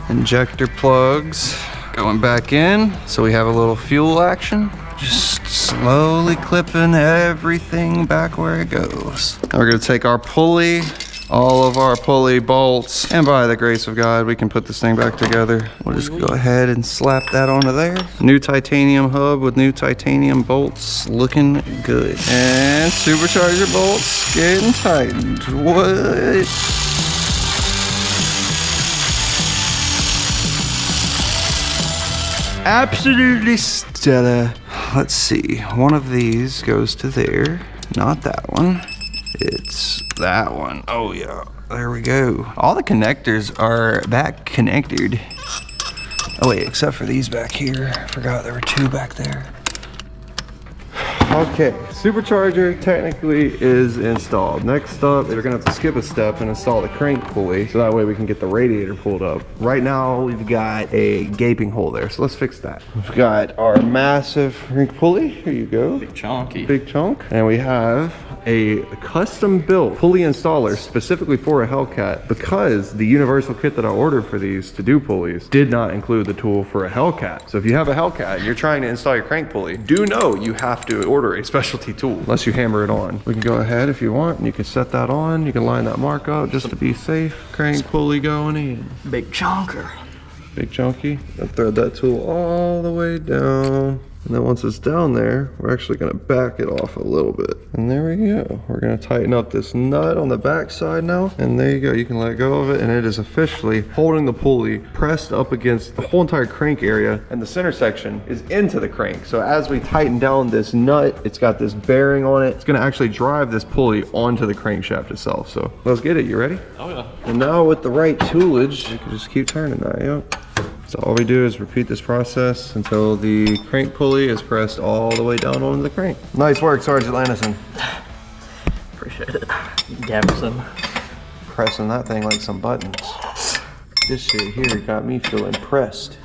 Injector plugs going back in, so we have a little fuel action. Just slowly clipping everything back where it goes. Now we're gonna take our pulley, all of our pulley bolts, and by the grace of God, we can put this thing back together. We'll just go ahead and slap that onto there. New titanium hub with new titanium bolts, looking good. And supercharger bolts getting tightened. What? Absolutely stellar. Let's see, one of these goes to there, not that one. It's that one. Oh yeah, there we go. All the connectors are back connected. Oh wait, except for these back here. I forgot there were two back there. Okay, supercharger technically is installed. Next up, we're gonna have to skip a step and install the crank pulley, so that way we can get the radiator pulled up. Right now, we've got a gaping hole there, so let's fix that. We've got our massive crank pulley. Here you go. Big chunky. Big chunk. And we have a custom built pulley installer specifically for a Hellcat, because the universal kit that I ordered for these to do pulleys did not include the tool for a Hellcat. So if you have a Hellcat and you're trying to install your crank pulley, do know you have to order a specialty tool unless you hammer it on. We can go ahead if you want and you can set that on. You can line that mark up just to be safe. Crank pulley going in. Big chunker. Big chunky. I'll thread that tool all the way down. And then once it's down there, we're actually gonna back it off a little bit. And there we go. We're gonna tighten up this nut on the back side now. And there you go, you can let go of it, and it is officially holding the pulley pressed up against the whole entire crank area, and the center section is into the crank. So as we tighten down this nut, it's got this bearing on it. It's gonna actually drive this pulley onto the crankshaft itself. So let's get it, you ready? Oh yeah. And now with the right toolage, you can just keep turning that, yep. So all we do is repeat this process until the crank pulley is pressed all the way down onto the crank. Nice work, Sergeant Landison. Appreciate it. Gabberson. Pressing that thing like some buttons. This shit here got me feeling pressed.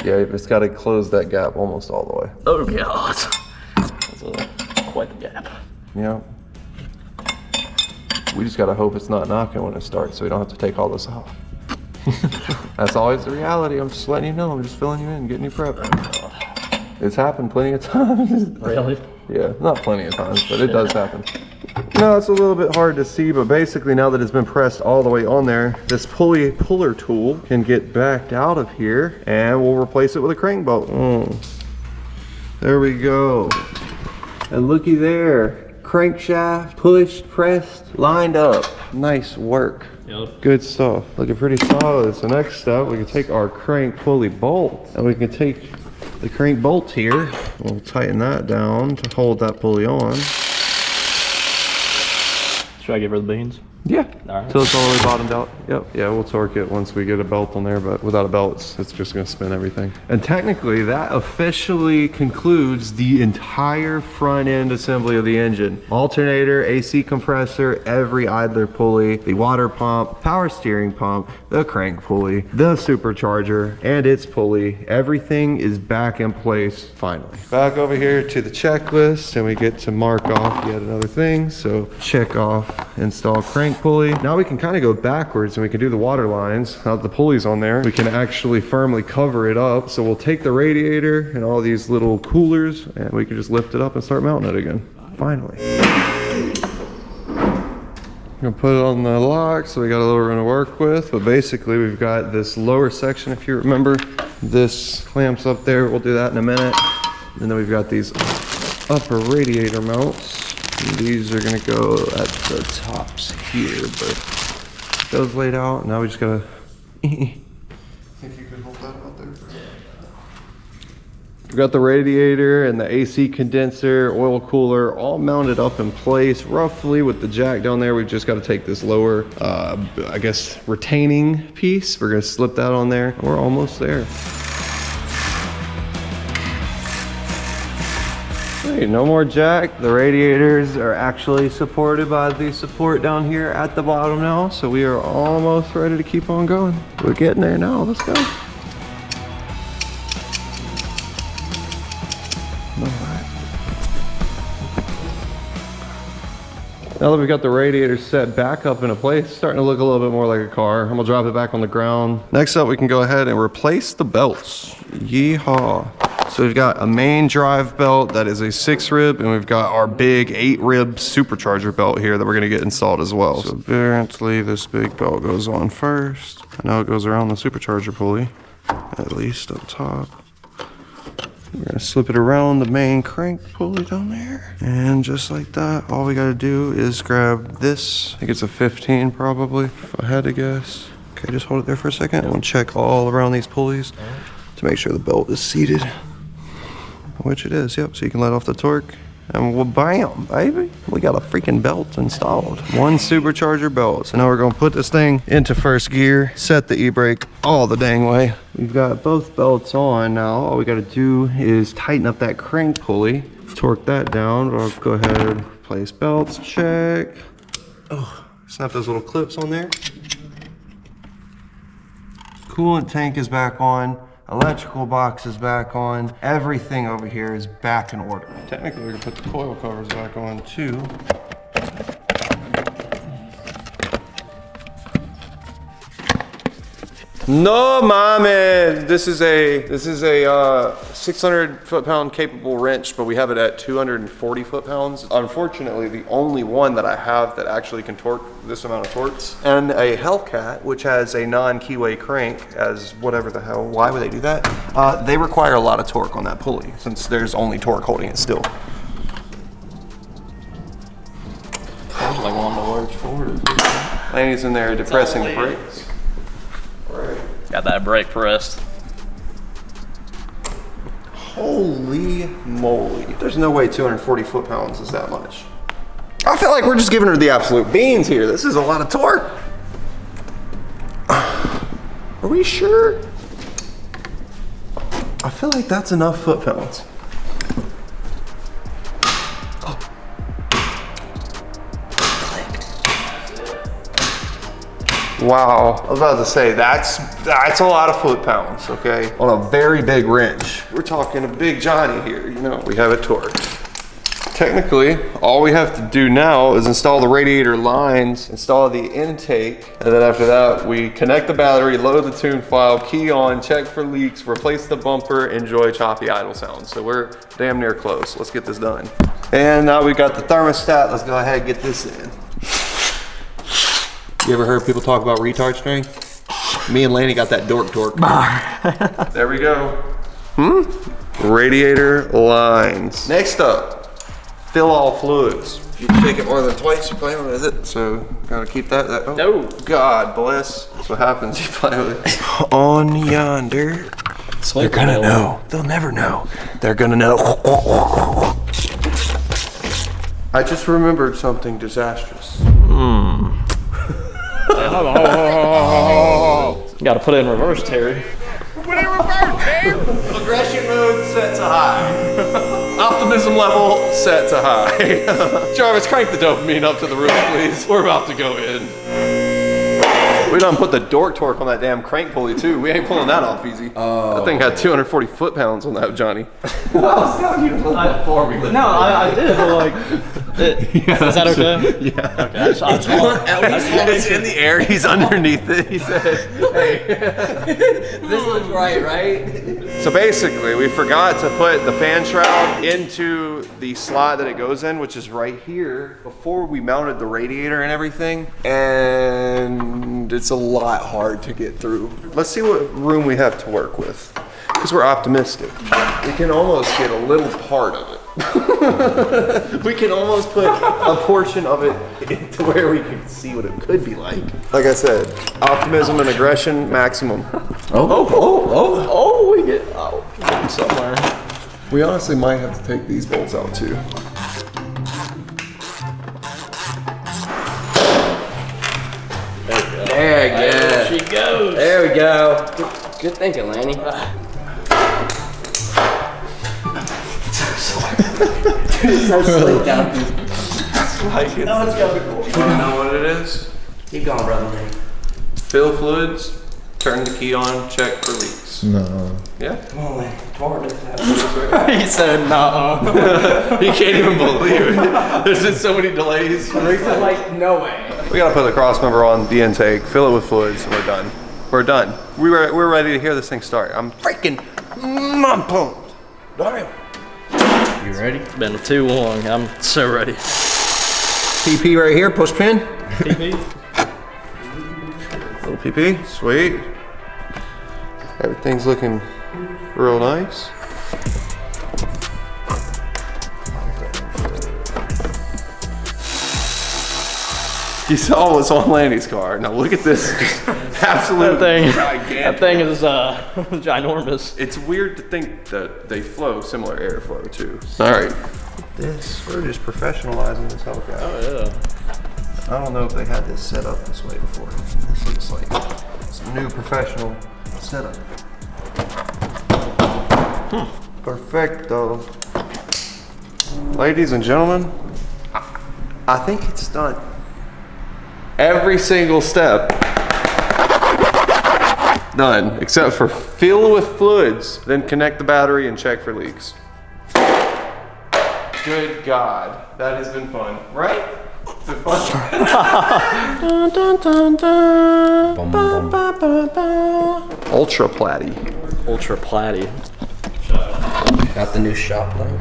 Yeah, it's got to close that gap almost all the way. Oh god. That's quite the gap. Yeah. We just got to hope it's not knocking when it starts, so we don't have to take all this off. That's always the reality. I'm just letting you know. I'm just filling you in, getting you prepped. It's happened plenty of times. Really? Yeah, not plenty of times, but it does happen. No, it's a little bit hard to see, but basically now that it's been pressed all the way on there, this pulley puller tool can get backed out of here, and we'll replace it with a crank bolt. There we go. And looky there. Crankshaft, pushed, pressed, lined up. Nice work. Yep. Good stuff. Looking pretty solid. So next step, we can take our crank pulley bolt, and we can take the crank bolt here. We'll tighten that down to hold that pulley on. Should I get rid of the beans? Yeah, All right. till it's all the way bottomed out. Yep, yeah, we'll torque it once we get a belt on there, but without a belt, it's just gonna spin everything. And technically, that officially concludes the entire front end assembly of the engine. Alternator, AC compressor, every idler pulley, the water pump, power steering pump, the crank pulley, the supercharger, and its pulley. Everything is back in place finally. Back over here to the checklist, and we get to mark off yet another thing. So check off, install crank pulley. Now we can kind of go backwards and we can do the water lines. Now that the pulley's on there, we can actually firmly cover it up. So we'll take the radiator and all these little coolers, and we can just lift it up and start mounting it again. Finally. I'm gonna put it on the lock, so we got a little room to work with. But basically we've got this lower section, if you remember. This clamps up there, we'll do that in a minute. And then we've got these upper radiator mounts. And these are gonna go at the tops here, but those laid out. Now we just gotta. Think you could hold that out there? We've got the radiator and the AC condenser, oil cooler, all mounted up in place roughly with the jack down there. We've just got to take this lower, I guess, retaining piece. We're gonna slip that on there. We're almost there. Wait, no more jack. The radiators are actually supported by the support down here at the bottom now, so we are almost ready to keep on going. We're getting there now. Let's go. Now that we've got the radiator set back up into place, it's starting to look a little bit more like a car. I'm gonna drop it back on the ground. Next up, we can go ahead and replace the belts. Yeehaw. So we've got a main drive belt that is a 6-rib, and we've got our big 8-rib supercharger belt here that we're gonna get installed as well. So apparently this big belt goes on first. I know it goes around the supercharger pulley, at least up top. We're gonna slip it around the main crank pulley down there. And just like that, all we gotta do is grab this. I think it's a 15 probably, if I had to guess. Okay, just hold it there for a second. I wanna check all around these pulleys to make sure the belt is seated. Which it is, yep. So you can let off the torque. And well, bam, baby. We got a freaking belt installed. 1 supercharger belt. So now we're gonna put this thing into first gear, set the e-brake all the dang way. We've got both belts on now. All we gotta do is tighten up that crank pulley, torque that down. I'll go ahead and replace belts, check. Oh, snap those little clips on there. Coolant tank is back on. Electrical box is back on. Everything over here is back in order. Technically, we can put the coil covers back on too. No, mommy. This is a 600 foot-pound capable wrench, but we have it at 240 foot-pounds. Unfortunately, the only one that I have that actually can torque this amount of torques, and a Hellcat, which has a non-keyway crank as whatever the hell. Why would they do that? They require a lot of torque on that pulley since there's only torque holding it still. Sounds like one of the words forward. Laney's in there depressing the brakes. Got that brake pressed. Holy moly. There's no way 240 foot-pounds is that much. I feel like we're just giving her the absolute beans here. This is a lot of torque. Are we sure? I feel like that's enough foot-pounds. Wow, I was about to say, that's a lot of foot-pounds, okay? On a very big wrench. We're talking a big Johnny here, you know, we have it torqued. Technically, all we have to do now is install the radiator lines, install the intake, and then after that, we connect the battery, load the tune file, key on, check for leaks, replace the bumper, enjoy choppy idle sounds. So we're damn near close. Let's get this done. And now we've got the thermostat. Let's go ahead and get this in. You ever heard people talk about retard strength? Me and Laney got that dork torque. There we go. Radiator lines. Next up, fill all fluids. If you shake it more than twice, you're playing with it. So gotta keep that. Oh, No. God bless. That's what happens. You play with it. On yonder. They're Gonna know. They'll never know. They're gonna know. I just remembered something disastrous. Gotta put it in reverse, Terry. Put it in reverse, man. Aggression mode set to high. Optimism level set to high. Jarvis, crank the dopamine up to the roof, please. We're about to go in. We done put the dork torque on that damn crank pulley too. We ain't pulling that off easy. That thing had 240 foot-pounds on that, Johnny. No, I did, but like, is that okay? Yeah. Okay, At least when it's in the air, he's underneath it. He said, hey. This looks right? So basically, we forgot to put the fan shroud into the slot that it goes in, which is right here, before we mounted the radiator and everything. And it's a lot hard to get through. Let's see what room we have to work with, because we're optimistic. We can almost get a little part of it. We can almost put a portion of it into where we can see what it could be like. Like I said, optimism and aggression maximum. we get somewhere. We honestly might have to take these bolts out too. There we go. There she goes. There we go. Good thinking, Lanny. It's so slick down here. No, it's gotta be cool. You know what it is? Keep going, brother. Fill fluids, turn the key on, check for leaks. No. Yeah? Come on, man. Tomorrow this He said, nah. You can't even believe it. There's just so many delays. like, no way. We gotta put the cross member on the intake, fill it with fluids, and we're done. We're done. We're ready to hear this thing start. I'm freaking pumped. You ready? It's been too long. I'm so ready. PP right here, push pin. PP? Little PP, sweet. Everything's looking real nice. You saw what's on Lanny's car. Now look at this absolute That thing is ginormous. It's weird to think that they flow similar airflow too. All right. This, we're just professionalizing this Hellcat. Oh yeah. I don't know if they had this set up this way before. This looks like some new professional setup. Perfecto. Ladies and gentlemen, I think it's done. Every single step done, except for fill with fluids, then connect the battery and check for leaks. Good God, that has been fun, right? It's been fun. Dun, dun, dun, dun. Ultra Platty. Ultra Platty. Got the new shop light.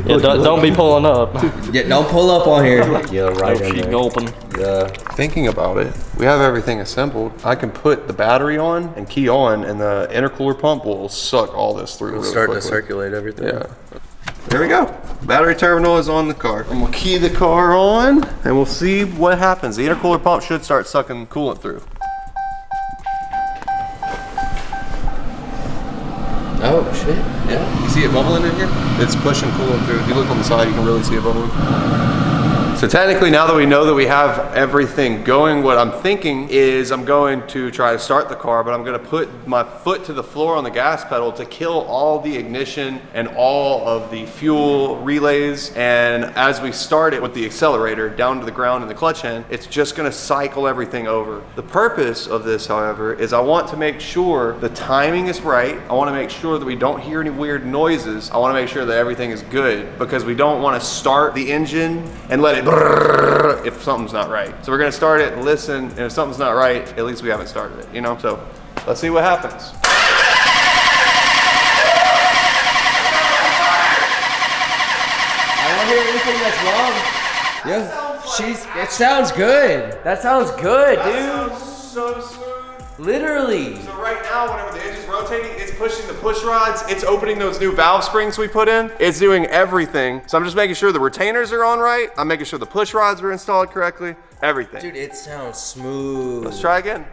Yeah, don't be pulling up. Yeah, don't pull up on here. Yeah, right Don't in keep there. gulping. Yeah. Thinking about it, we have everything assembled. I can put the battery on and key on, and the intercooler pump will suck all this through. It'll really start to quickly. circulate everything. Yeah. There we go. Battery terminal is on the car. And we'll key the car on, and we'll see what happens. The intercooler pump should start sucking coolant through. Oh shit. Yeah. You see it bubbling in here? It's pushing coolant through. If you look on the side, you can really see it bubbling. So technically, now that we know that we have everything going, what I'm thinking is I'm going to try to start the car, but I'm gonna put my foot to the floor on the gas pedal to kill all the ignition and all of the fuel relays. And as we start it with the accelerator down to the ground in the clutch hand, it's just gonna cycle everything over. The purpose of this, however, is I want to make sure the timing is right. I wanna make sure that we don't hear any weird noises. I wanna make sure that everything is good, because we don't wanna start the engine and let it if something's not right. So we're gonna start it and listen, and if something's not right, at least we haven't started it, you know? So let's see what happens. I don't hear anything that's wrong. Yeah, it sounds good. That sounds good, dude. So smooth. Literally. So right now, whenever the engine's rotating, it's pushing the push rods, it's opening those new valve springs we put in, it's doing everything. So I'm just making sure the retainers are on right, I'm making sure the push rods were installed correctly, everything. Dude, it sounds smooth. Let's try again.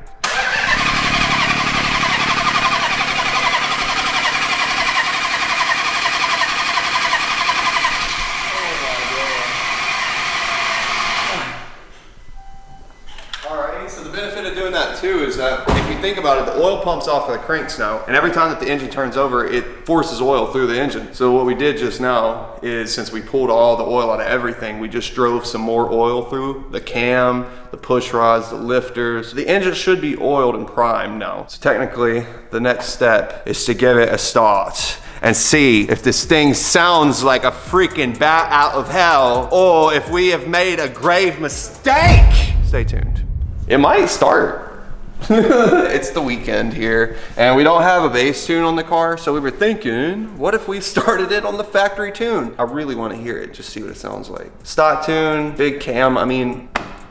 So the benefit of doing that too is that if you think about it, the oil pumps off of the cranks now, and every time that the engine turns over, it forces oil through the engine. So what we did just now is, since we pulled all the oil out of everything, we just drove some more oil through the cam, the push rods, the lifters. The engine should be oiled and primed now. So technically, the next step is to give it a start and see if this thing sounds like a freaking bat out of hell, or if we have made a grave mistake. Stay tuned. It might start. It's the weekend here, and we don't have a bass tune on the car, so we were thinking, what if we started it on the factory tune? I really want to hear it, just see what it sounds like. Stock tune, big cam, I mean,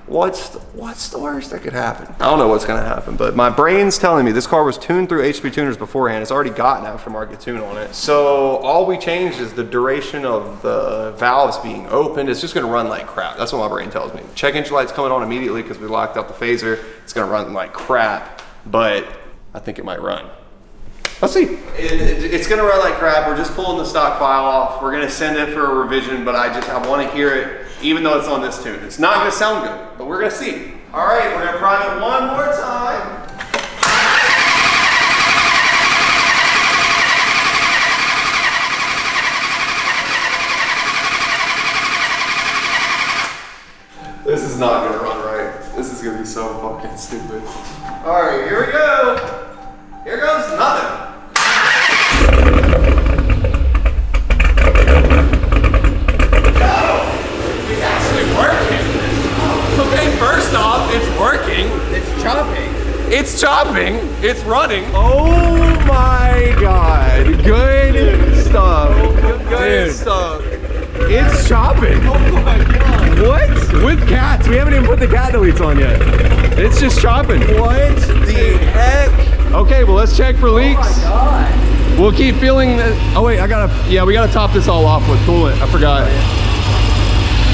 what's the worst that could happen? I don't know what's gonna happen, but my brain's telling me this car was tuned through HP tuners beforehand. It's already got an aftermarket tune on it. So all we changed is the duration of the valves being opened. It's just gonna run like crap. That's what my brain tells me. Check engine light's coming on immediately because we locked out the phaser. It's gonna run like crap, but I think it might run. Let's see. It's gonna run like crap. We're just pulling the stock file off. We're gonna send it for a revision, but I wanna hear it even though it's on this tune. It's not gonna sound good, but we're gonna see. All right, we're gonna prime it one more time. not gonna run right. This is gonna be so fucking stupid. All right, here we go. Here goes nothing. It's actually working. Okay, first off, it's working. It's chopping. It's chopping. It's running. Oh my god. Good stuff. Good stuff. It's chopping. Oh my god. What? With cats. We haven't even put the cat deletes on yet. It's just chopping. What the heck? Okay, well, let's check for leaks. Oh my god. We'll keep feeling that. Oh wait, we gotta top this all off with coolant. I forgot.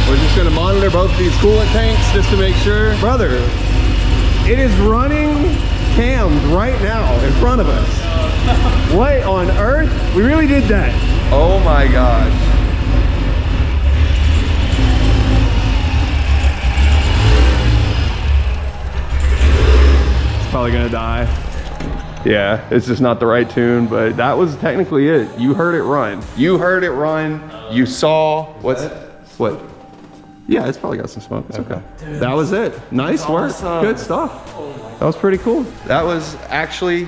We're just gonna monitor both of these coolant tanks just to make sure. Brother, it is running cammed right now in front of us. What on earth? We really did that. Oh my gosh. It's probably gonna die. Yeah, it's just not the right tune, but that was technically it. You heard it run. You heard it run. You saw what? Yeah, it's probably got some smoke. It's okay. Dude, that was it. Nice work. Awesome. Good stuff. That was pretty cool. That was actually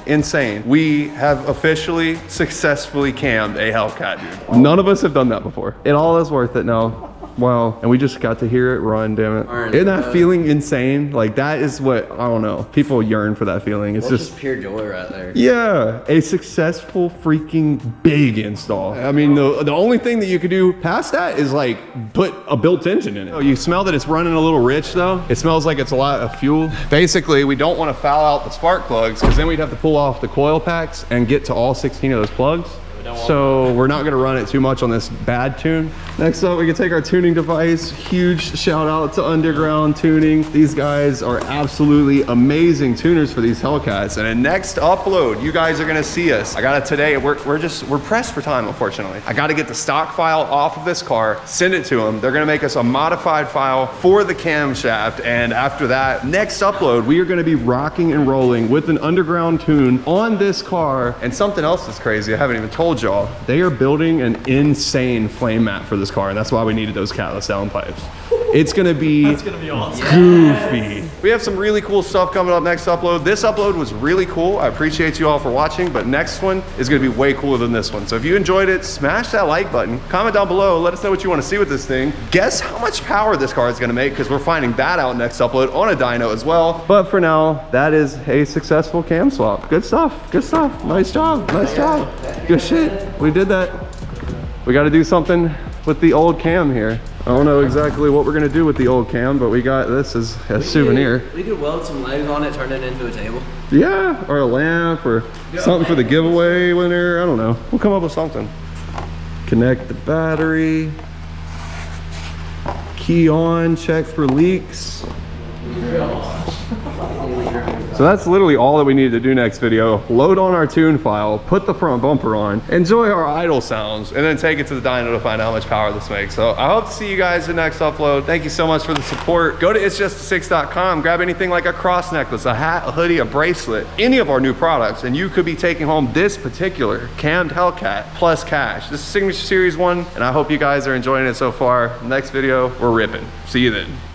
insane. We have officially successfully cammed a Hellcat, dude. None of us have done that before. It all is worth it now. Wow, and we just got to hear it run, damn it. Isn't that feeling insane? Like, that is what, I don't know, people yearn for that feeling. It's just pure joy right there. Yeah, a successful freaking big install. I mean, the only thing that you could do past that is like put a built engine in it. Oh, you smell that it's running a little rich though? It smells like it's a lot of fuel. Basically, we don't want to foul out the spark plugs because then we'd have to pull off the coil packs and get to all 16 of those plugs. So we're not gonna run it too much on this bad tune. Next up, we can take our tuning device. Huge shout out to Underground Tuning. These guys are absolutely amazing tuners for these Hellcats. And in next upload, you guys are gonna see us. I got it today. We're pressed for time, unfortunately. I gotta get the stock file off of this car, send it to them. They're gonna make us a modified file for the camshaft. And after that, next upload, we are gonna be rocking and rolling with an Underground tune on this car. And something else that's crazy, I haven't even told y'all, they are building an insane flame mat for this car, and that's why we needed those catless downpipes. It's gonna be awesome. Goofy. We have some really cool stuff coming up next upload. This upload was really cool. I appreciate you all for watching, but next one is gonna be way cooler than this one. So if you enjoyed it, smash that like button, comment down below, let us know what you wanna see with this thing. Guess how much power this car is gonna make, because we're finding that out next upload on a dyno as well. But for now, that is a successful cam swap. Good stuff, good stuff. Nice job, nice job. Good shit, we did that. We gotta do something with the old cam here. I don't know exactly what we're gonna do with the old cam, but we got this as a souvenir. We could weld some legs on it, turn it into a table. Yeah, or a lamp, or something for the giveaway winner. I don't know. We'll come up with something. Connect the battery. Key on, check for leaks. So that's literally all that we needed to do next video. Load on our tune file, put the front bumper on, enjoy our idle sounds, and then take it to the dyno to find out how much power this makes. So I hope to see you guys in the next upload. Thank you so much for the support. Go to itsjust6.com, grab anything like a cross necklace, a hat, a hoodie, a bracelet, any of our new products, and you could be taking home this particular cammed Hellcat plus cash. This is Signature Series 1, and I hope you guys are enjoying it so far. Next video, we're ripping. See you then.